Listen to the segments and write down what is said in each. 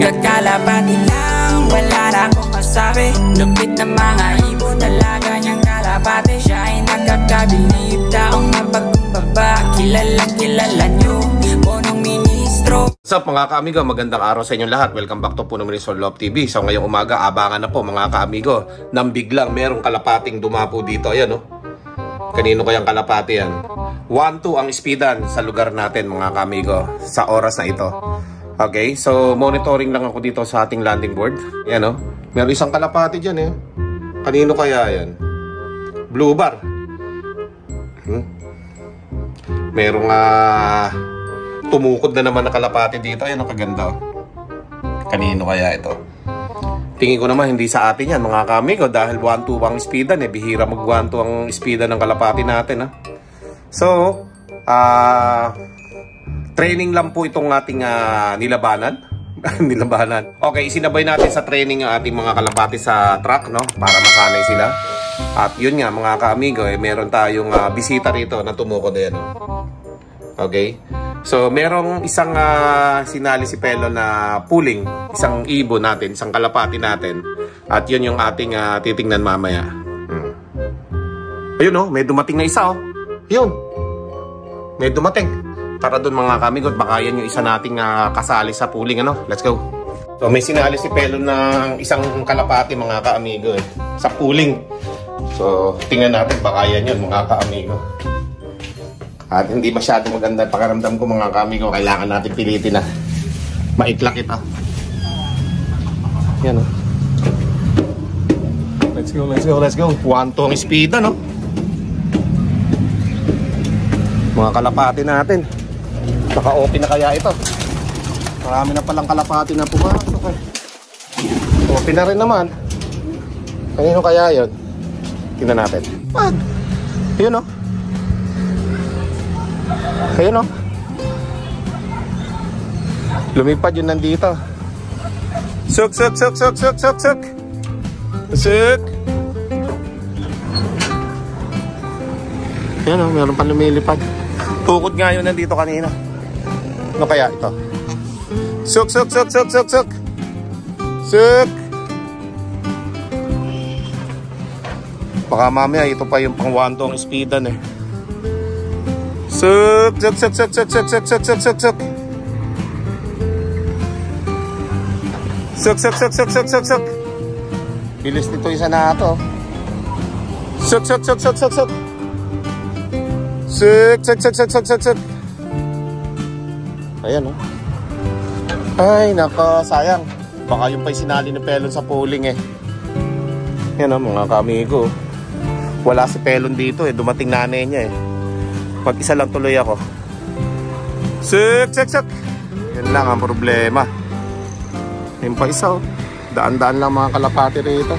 Kakalapati lang, wala na akong masabi. Lupit na mga ibon, talaga niyang kalapati. Siya ay nakakabilib, taong mapagkumbaba. Kilalang kilala niyo, punong ministro. What's up mga kaamigo, magandang araw sa inyong lahat. Welcome back to Puno Ministro Love TV. So ngayong umaga, abangan na po mga kaamigo, nang biglang merong kalapating dumapo dito. Ayan oh. Kanino kayang kalapati yan? 1-2 ang speedan sa lugar natin mga kaamigo sa oras na ito. Okay, so monitoring lang ako dito sa ating landing board. Yan oh. Meron isang kalapati dyan eh. Kanino kaya yan? Blue bar. Merong tumukod na naman na kalapati dito. Ayan, kaganda oh. Kanino kaya ito? Tingin ko naman hindi sa atin yan mga kamigo, dahil 1-2 ang speedan eh. Bihira mag 1-2 ang speedan ng kalapati natin ha. So training lang po itong ating nilabanan. Nilabanan. Okay, isinabay natin sa training ang ating mga kalapati sa truck, no? Para masanay sila. At yun nga mga kaamigo, meron tayong bisita rito na tumukod din. Okay? So, merong isang sinali si Pelo na pooling. Isang ibon natin, isang kalapati natin. At yun yung ating titingnan mamaya. Ayun oh, may dumating na isa oh. Yun. May dumating. Para doon mga kamigot, baka yan yung isa nating kasali sa pooling, ano? Let's go. So may sinali si Pelo ng isang kalapati mga kaamigo eh, sa pooling. So tingnan natin, baka yan yun mga kaamigo. At hindi masyadong maganda pakiramdam ko mga kaamigo. Kailangan natin pilitin na maiklak ito. Yan oh. Let's go, let's go, let's go. 1-2 ang speed, ano? Mga kalapati natin. Naka-open na kaya ito? Marami na palang kalapati na pumasok eh. Open na rin naman. Kanino kaya yun? Tingnan natin. What? Ayun o. Ayun o. Lumipad yun nandito. Suk, suk, suk, suk, suk, suk, suk. Suk. Ayun o, meron pa lumilipad. Tukod nga yun nandito kanina. Ano kaya ito? Suk, suk, suk, suk, suk, suk. Suk. Baka mamaya ito pa yung pang 1-2 ang speedan eh. Suk, suk, suk, suk, suk, suk, suk, suk, suk, suk, suk. Suk, suk, suk, suk, suk, suk, suk. Bilis nito isa na ito. Suk, suk, suk, suk, suk, suk. Suk, suk, suk, suk, suk, suk, suk. Ayan oh. Ay nako, sayang. Baka yung pa'y sinali ni Pelon sa pooling eh. Yan oh mga kaamigo. Wala si Pelon dito eh. Dumating nanay niya eh. Mag-isa lang tuloy ako. Suk, suk, suk. Yan lang ang problema. Yung pa isa oh. Daan-daan lang mga kalapati rito.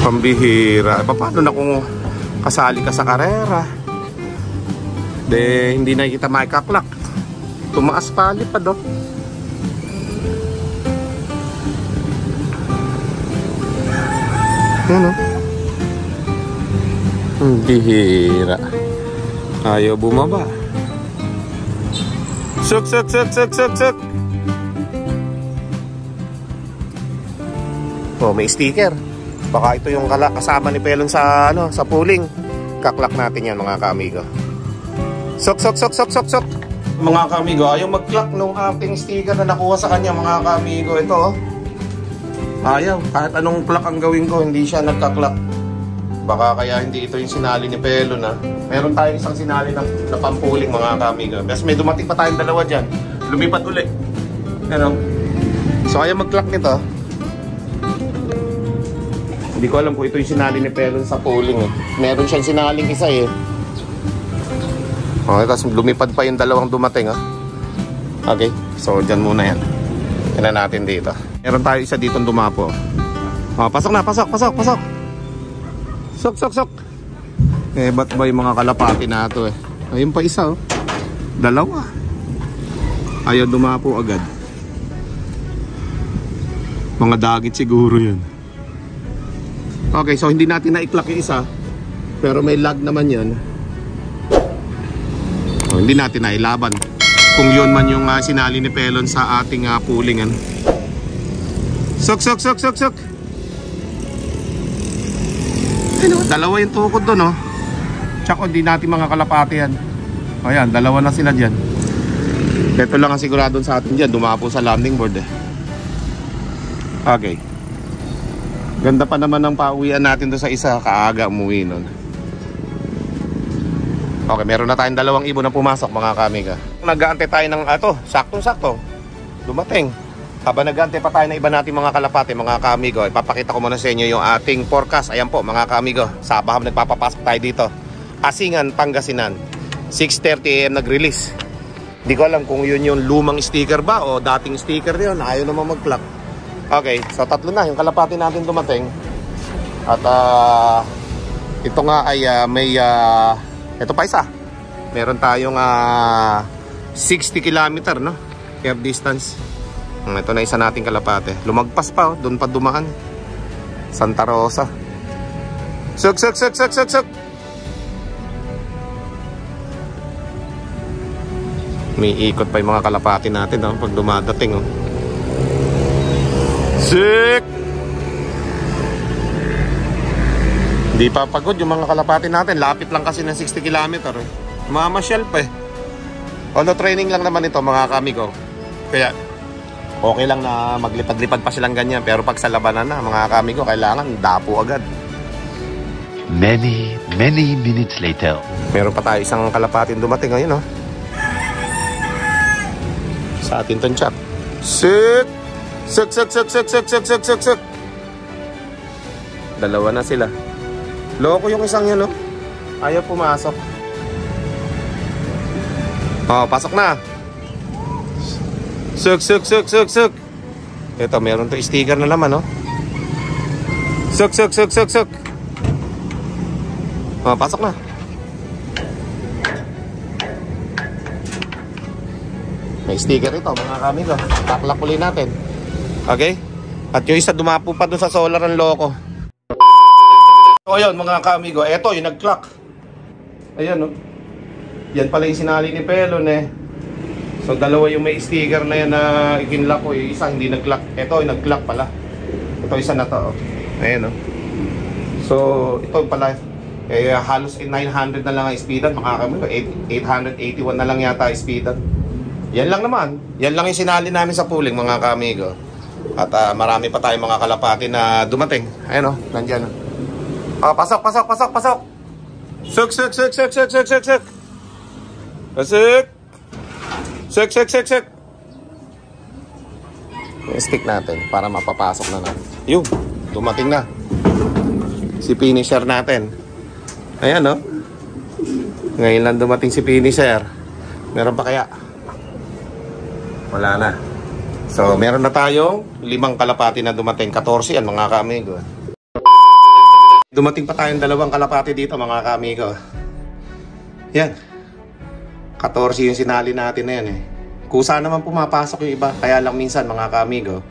Pambihira. Paano na kung kasali ka sa karera? De, hindi na kita maikaklak. Tumaas pa lipad oh. Ano? Pambihira. Ayaw bumaba. Suk, suk, suk, suk, suk, suk. Oh, may sticker. Baka ito yung kasama ni Pelon sa sa pooling. Kaklak natin yan mga kaamigo. Sok, sok, sok, sok, sok, sok. Mga kaamigo, ayaw mag-clack nung ating sticker na nakuha sa kanya mga kaamigo. Ito oh. Ayaw, kahit anong clack ang gawin ko, hindi siya nagkaklak. Baka kaya hindi ito yung sinali ni Pelon na. Meron tayong isang sinali na pampuling mga kaamigo. Kasi may dumating pa tayong dalawa dyan. Lumipat ulit. Ano? So ayaw mag-clack nito. Hindi ko alam kung ito yung sinali ni Pelon sa pooling eh. Meron siyang sinaling isa eh. Okay, tapos lumipad pa yung dalawang dumating ah. Okay, so dyan muna yan. Yan na natin dito. Meron tayo isa dito dumapo. Oh, pasok na, pasok, pasok, pasok. Sok, sok, sok. Eh, ba't ba yung mga kalapati na ito eh? Ayun pa isa oh. Dalawa. Ayaw dumapo agad. Mga dagit siguro yun. Okay, so hindi natin na-iklak yung isa. Pero may lag naman yan. Hindi natin nailaban kung yun man yung sinali ni Pelon sa ating pooling. Ano? Sok. Ano, dalawa yung tukod doon, oh. Tsaka hindi natin mga kalapati yan. Ayan, dalawa na sila dyan. Ito lang ang sigurado sa atin dyan, dumapo sa landing board eh. Okay. Ganda pa naman ang pauwian natin doon sa isa, kaaga umuwi nun. Okay, meron na tayong dalawang ibon na pumasok mga kamiga. Nag-aantay tayo ng saktong-sakto. Dumating. Habang nag-aantay pa tayo ng iba natin mga kalapati, mga kamigo, ipapakita ko muna sa inyo yung ating forecast. Ayan po mga kamigo, sa baham nagpapapasok tayo dito. Asingan, Pangasinan. 6:30 AM nag-release. Di ko alam kung yun yung lumang sticker ba o dating sticker yun. Ayaw naman mag-clock. Okay, so tatlo na yung kalapati natin dumating. At ito nga ay may ito pa isa. Meron tayong 60 km no? Air distance. Ito na isa nating kalapate. Lumagpas pa, doon pa dumaan. Santa Rosa. Suk. May ikot pa yung mga kalapati natin pag dumadating. Sik! Hindi pa pagod yung mga kalapati natin. Lapit lang kasi ng 60 km. Mamasyal pa eh. Although training lang naman ito mga kamigo. Kaya okay lang na maglipad-lipad pa silang ganyan. Pero pag sa labanan na mga kamigo, kailangan dapo agad. Many minutes later. Meron pa tayo isang kalapatin dumating ngayon sa atin tong chat. Sik! Dalawa na sila. Loko yung isang yan ayaw pumasok. Pasok na. Suk. Ito, meron to sticker na laman Suk. Pasok na. May sticker ito mga kamigo. Taklak uli natin. Okay? At yung isa dumapo pa doon sa solar ang loko. So yun mga kamigo, eto yung nag-clock. Ayan yan pala yung sinali ni Pelon So dalawa yung may sticker na yan na ikinlock ko. Yung isa hindi nag-clock. Eto yung nag-clock pala. Ito isa na to Ayan So ito pala halos 900 na lang ang speedan mga kamigo. 881 na lang yata ang speedan. Yan lang naman. Yan lang yung sinali namin sa pooling mga kamigo. At marami pa tayong mga kalapati na dumating. Ayan nandyan pasok. Suk. Suk. Stick natin para mapapasok na natin. Yung, dumating na. Si finisher natin. Ayan Ngayon lang dumating si finisher. Meron pa kaya? Wala na. So, meron na tayong 5 kalapati na dumating. 14 yan mga kamigo. Dumating pa tayong 2 kalapati dito mga kamigo. Yan. 14 yung sinali natin na yan Kusa naman pumapasok yung iba. Kaya lang minsan mga kamigo,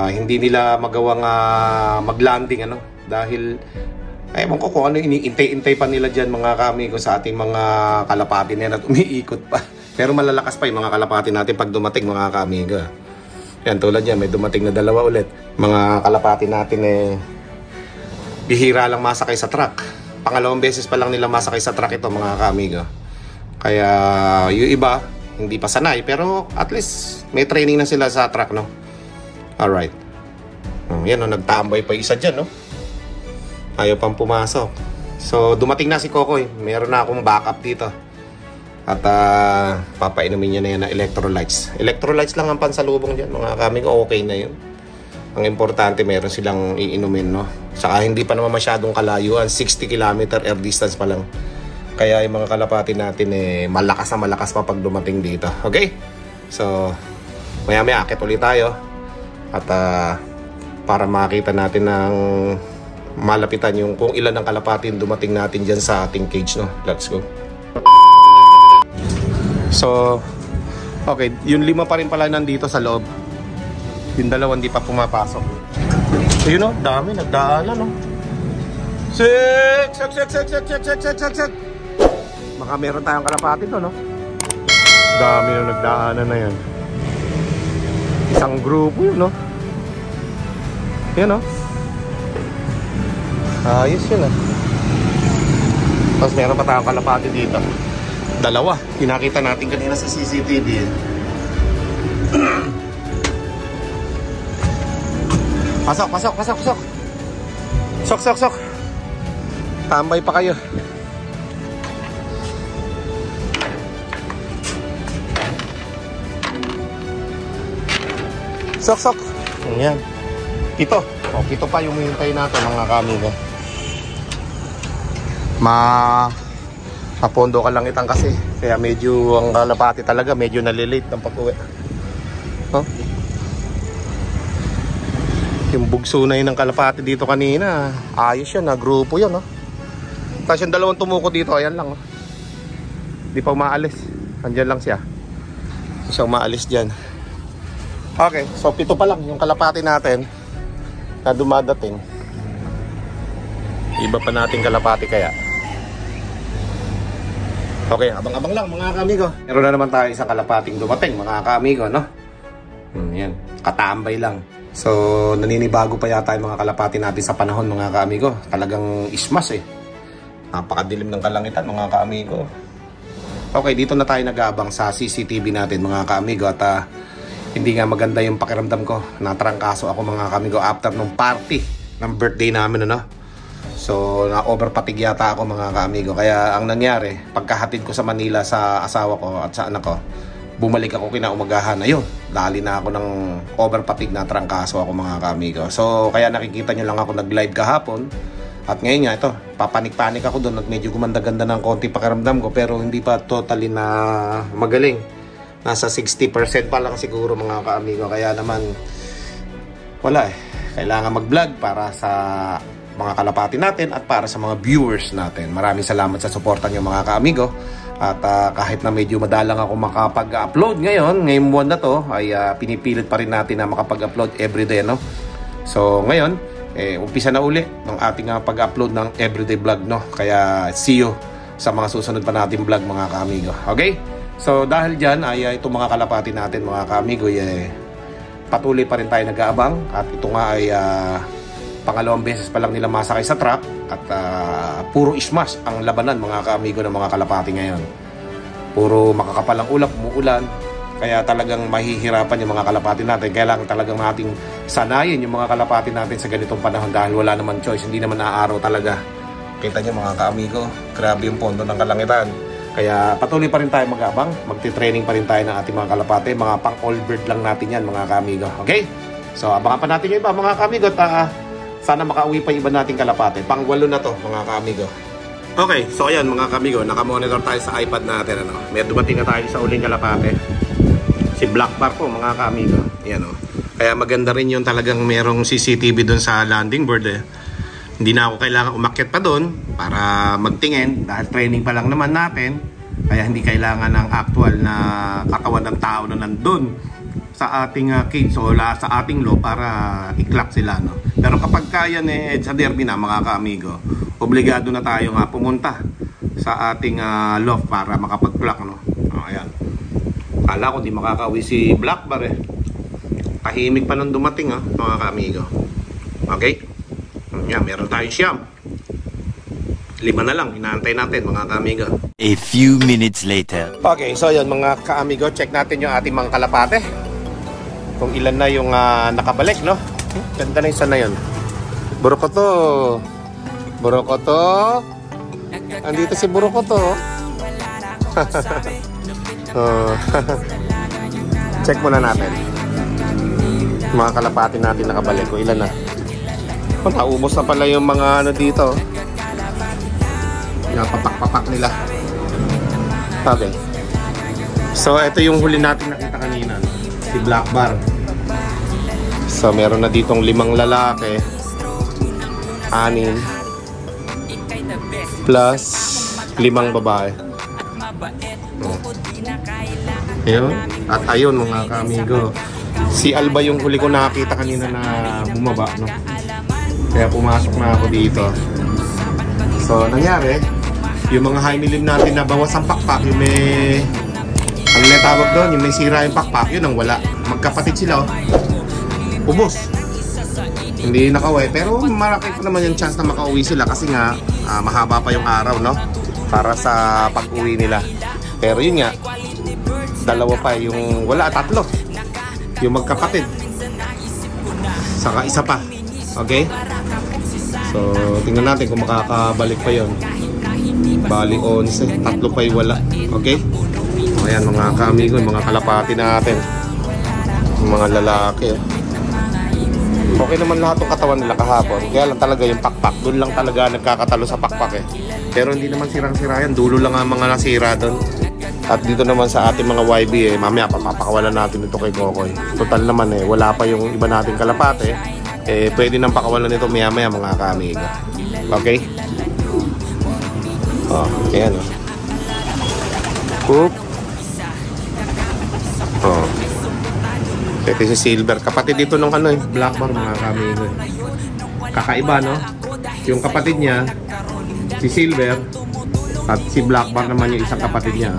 hindi nila magawang mag-landing Dahil, ewan ko kung ano iniintay-intay pa nila dyan mga kamigo sa ating mga kalapati na yan at umiikot pa. Pero malalakas pa yung mga kalapati natin pag dumating mga kamigo. Yan tulad yan, may dumating na 2 ulit. Mga kalapati natin bihira lang masakay sa truck. Pangalawang beses pa lang nila masakay sa truck ito mga kamigo. Kaya yung iba hindi pa sanay pero at least may training na sila sa truck Alright. Yan nagtambay pa isa dyan Ayaw pang pumasok. So dumating na si Kokoy. Meron na akong backup dito. At papainumin niya na yan na electrolytes. Electrolytes lang ang pansalubong dyan mga kamigo. Okay na yun. Ang importante meron silang iinumin Saka hindi pa naman masyadong kalayuan. 60 km air distance pa lang. Kaya yung mga kalapati natin malakas na malakas pa pag dumating dito. Okay? So maya akit ulit tayo. At para makita natin ng malapitan yung kung ilan ang kalapati dumating natin dyan sa ating cage Let's go. So okay, yung 5 pa rin pala nandito sa loob. Yung 2 hindi pa pumapasok. So yun dami nagdaanan Sik! Sik! Baka meron tayong kalapati to, no? Dami na nagdaanan na yan. Isang grupo yun, no? Yan, no? Ayos yun, ah. Tapos meron pa tayong kalapati dito. Dalawa. Pinakita natin kanina sa CCTV. Pasok. Sok. Tambay pa kayo. Sok. Ayan. Pito. O, pito pa yung hintay natin mga kamigo. Mapondo ka lang itang kasi. Kaya medyo ang kalapati talaga medyo nalilate ng pag-uwi. Oh. Yung bugso na yun ng kalapati dito kanina. Ayos yan, grupo yun, no? Tapos yung dalawang tumuko dito, ayan lang, no? Di pa umaalis. Andyan lang siya. Hindi siya umaalis dyan. Okay, so pito pa lang yung kalapati natin na dumadating. Iba pa natin kalapati kaya. Okay, abang-abang lang mga kamigo. Meron na naman tayo isang kalapating dumating mga kamigo, no? Yan, katambay lang. So, naninibago pa yata yung mga kalapati natin sa panahon mga kaamigo. Talagang ismas eh. Napakadilim ng kalangitan mga kaamigo. Okay, dito na tayo nag-aabang sa CCTV natin mga kaamigo. At hindi nga maganda yung pakiramdam ko. Natrangkaso ako mga kaamigo after nung party ng birthday namin, ano? So, na-overpatig yata ako mga kaamigo. Kaya ang nangyari, pagkahatid ko sa Manila sa asawa ko at sa anak ko, bumalik ako kinaumagahan. Ayun, dali na ako ng overpatig na trangkaso ako mga kaamigo. So, kaya nakikita nyo lang ako nag-live kahapon. At ngayon nga ito, papanik-panik ako doon at medyo gumanda-ganda ng konti pakiramdam ko. Pero hindi pa totally na magaling. Nasa 60% pa lang siguro mga kaamigo. Kaya naman, wala eh. Kailangan mag-vlog para sa mga kalapati natin at para sa mga viewers natin. Maraming salamat sa suporta nyo mga kaamigo. At kahit na medyo madalang ako makapag-upload ngayong buwan na to, ay pinipilit pa rin natin na makapag-upload everyday, no? So ngayon, umpisa na uli ng ating pag-upload ng everyday vlog, no? Kaya see you sa mga susunod pa natin vlog mga kaamigo. Okay? So dahil dyan ay itong mga kalapati natin mga kaamigo, patuloy pa rin tayo nag-aabang. At ito nga ay pangalawang beses pa lang nila masakay sa truck. At puro ismas ang labanan mga kaamigo ng mga kalapati ngayon. Puro makakapalang ulap, umuulan. Kaya talagang mahihirapan yung mga kalapati natin. Kailangan talagang nating sanayin yung mga kalapati natin sa ganitong panahon. Dahil wala naman choice, hindi naman naaaraw talaga. Kita nyo mga kaamigo, grabe yung pondo ng kalangitan. Kaya patuloy pa rin tayo mag-abang. Magti-training pa rin tayo ng ating mga kalapati. Mga pang all bird lang natin yan mga kaamigo. Okay? So abangan pa natin yung iba mga kaamigo. Sana makauwi pa iba nating kalapate. Pang-walo na to mga kaamigo. Okay, so ayan mga kaamigo, nakamonitor tayo sa iPad natin, ano. May dumating na tayo sa uling kalapate. Si Black Bar po mga kaamigo. Ayan, oh. Kaya maganda rin yung talagang merong CCTV doon sa landing board eh. Hindi na ako kailangan umakyat pa doon para magtingin dahil training pa lang naman natin. Kaya hindi kailangan ng actual na katawan ng tao na nandun sa ating cage o sa ating law para i-clock sila, no? Pero kapag kaya sa derby na mga kaamigo, obligado na tayo nga pumunta sa ating loft para makapag-clock, no? Ayan. Kala ko di makakauwi si Black Bar eh. Tahimik pa nung dumating mga kaamigo. Okay? Yan, meron tayong siyam. 5 na lang, inaantay natin mga kaamigo. A few minutes later. Okay, so yun mga kaamigo, check natin yung ating mga kalapate. Kung ilan na yung nakabalik, no? Ganda na isa na yun. Burokoto. Andito si Burokoto. Check muna natin mga kalapati natin nakabalik. Kung ilan na. Naubos na pala yung mga dito. Yung papak-papak nila. Okay. So ito yung huli natin nakita kanina, no? Si Black Bar. So meron na ditong 5 lalaki, 6 plus 5 babae. Ayun. At ayun mga kaamigo, si Alba yung huli ko nakakita kanina na bumaba, no? Kaya pumasok na ako dito. So, nangyari, yung mga high milim natin na bawas ang pakpak, yung may, ano na tawag doon, yung may sira yung pakpak, yun ang wala. Magkapatid sila, oh. Ubos. Hindi nakauwi, pero marami pa naman yung chance na makauwi sila kasi nga, mahaba pa yung araw, no? Para sa pag-uwi nila. Pero yun nga, dalawa pa yung, wala, tatlo. Yung magkapatid. Saka isa pa. Okay? So, tingnan natin kung makakabalik pa yon. Bali 11, tatlo pa yung wala. Okay? So, ayan mga kaamigo, mga kalapati natin. Yung mga lalaki. Okay naman lahat ng katawan nila kahapon. Kaya lang talaga yung pakpak. Doon lang talaga nagkakatalo sa pakpak eh. Pero hindi naman sirang-sira yan. Dulo lang ang mga nasira doon. At dito naman sa ating mga YB eh, mamaya papakawalan natin ito kay Kokoy. Total naman eh, wala pa yung iba nating kalapate. Eh, pwede nang pakawalan nito maya-maya mga kaamigo. Okay? Oh, ayan oh. Coop. Oh. Ito si Silver. Kapatid dito nung ano eh, Black Bar mga kaamigo. Kakaiba no? Yung kapatid niya, si Silver, at si Black Bar naman yung isang kapatid niya.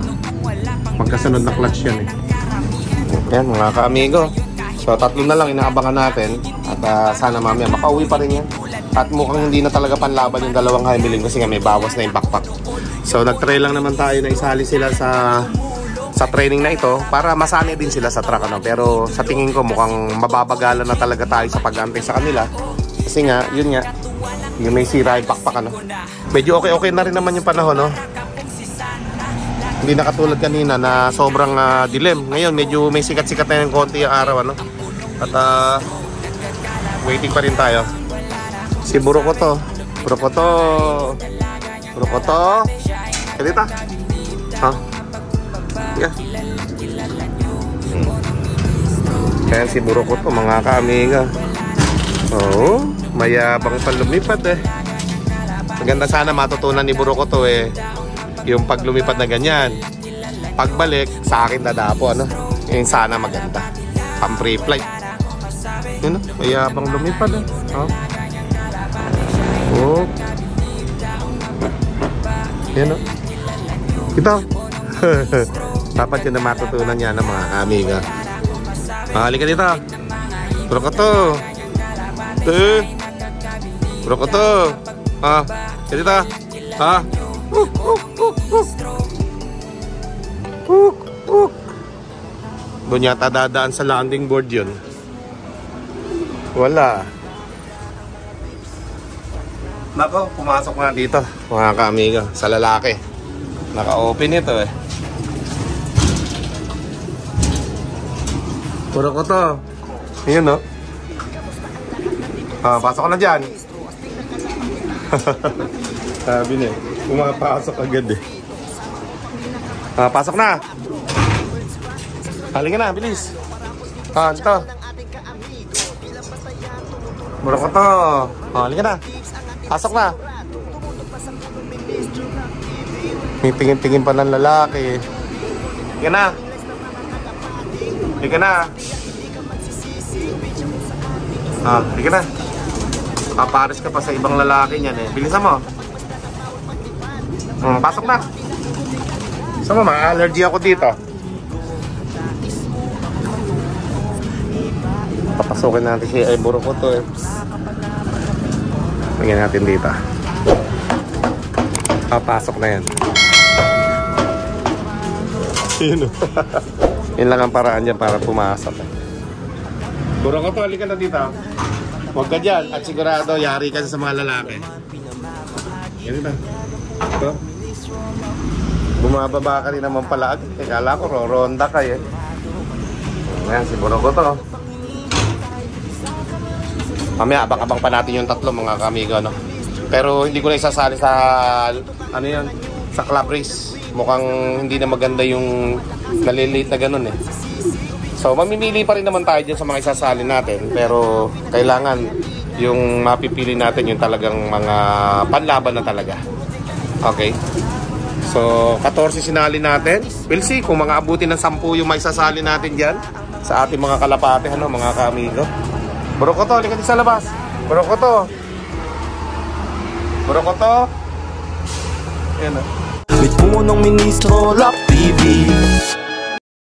Magkasunod na clutch yan eh. Ayan mga kaamigo. So tatlo na lang inaabangan natin. At sana mamaya makauwi pa rin yan. At mukhang hindi na talaga panlaban yung dalawang high milim kasi nga may bawas na yung pakpak. So nag-try lang naman tayo na isali sila sa training na ito para masanay din sila sa track ano. Pero sa tingin ko mukhang mababagalan na talaga tayo sa pag-antay sa kanila. Kasi nga, yun nga, yung may sira yung pakpak ano. Medyo okay na rin naman yung panahon no. Hindi na katulad kanina na sobrang dilim. Ngayon medyo may sikat-sikat na yung konti yung araw ano. At waiting pa rin tayo. Si Burokoto. Kalita. Ha? Yeah. Kaya si Burokoto mga kaamiga. Oo, mayabang pa lumipad eh. Maganda sana matutunan ni Burokoto eh. Yung paglumipad na ganyan, pagbalik sa akin dadapo ano. Yung sana maganda. Pang free flight. Yun o, mayabang lumipad eh. Oh. Oh. Yan o. Ito. Dapat yun na matutunan niya ng mga amiga. Halika dito. Burokoto. Burokoto. Ha? Dito. Ha? Doon yata dadaan sa landing board yun. Wala. Nako, pumasok na dito mga kaamiga sa lalaki. Naka-open ito eh. Burokoto. Ayun no. Pasok ka na dyan. Sabi niya, pumapasok agad eh. Pasok na. Halika na, bilis. Ito. Burokoto. Halika na. Pasok na. May tingin-tingin pa ng lalaki. Halika na. Halika na. Halika na. Papares ka pa sa ibang lalaki niyan eh. Bilisan mo. Pasok na. Saan mo, ma-allergy ako dito. Papasukin natin si Burokoto eh. Tingnan natin dito. Papasok na yan. Yun lang ang paraan dyan para pumasok eh. Burokoto, halika na dito. Huwag ka dyan at sigurado yari ka sa mga lalaki. Yan na. Ito. Bumababa ka rin naman pala. Kala ko roronda ka eh. Ayan si Burokoto. Mamaya abang-abang pa natin yung tatlo mga kamigo no? Pero hindi ko na isasali sa ano yan, sa club race. Mukhang hindi na maganda yung nalilate na ganun eh. So mamimili pa rin naman tayo dyan sa mga isasali natin. Pero kailangan yung mapipili natin yung talagang mga panlaban na talaga. Okay. So 14 sinali natin. We'll see kung mga abutin ng 10 yung may isasali natin dyan sa ating mga kalapate ano, mga kamigo. Burokoto, halika din sa labas. Burokoto. Burokoto. Yan, With punong ministro, Lock TV.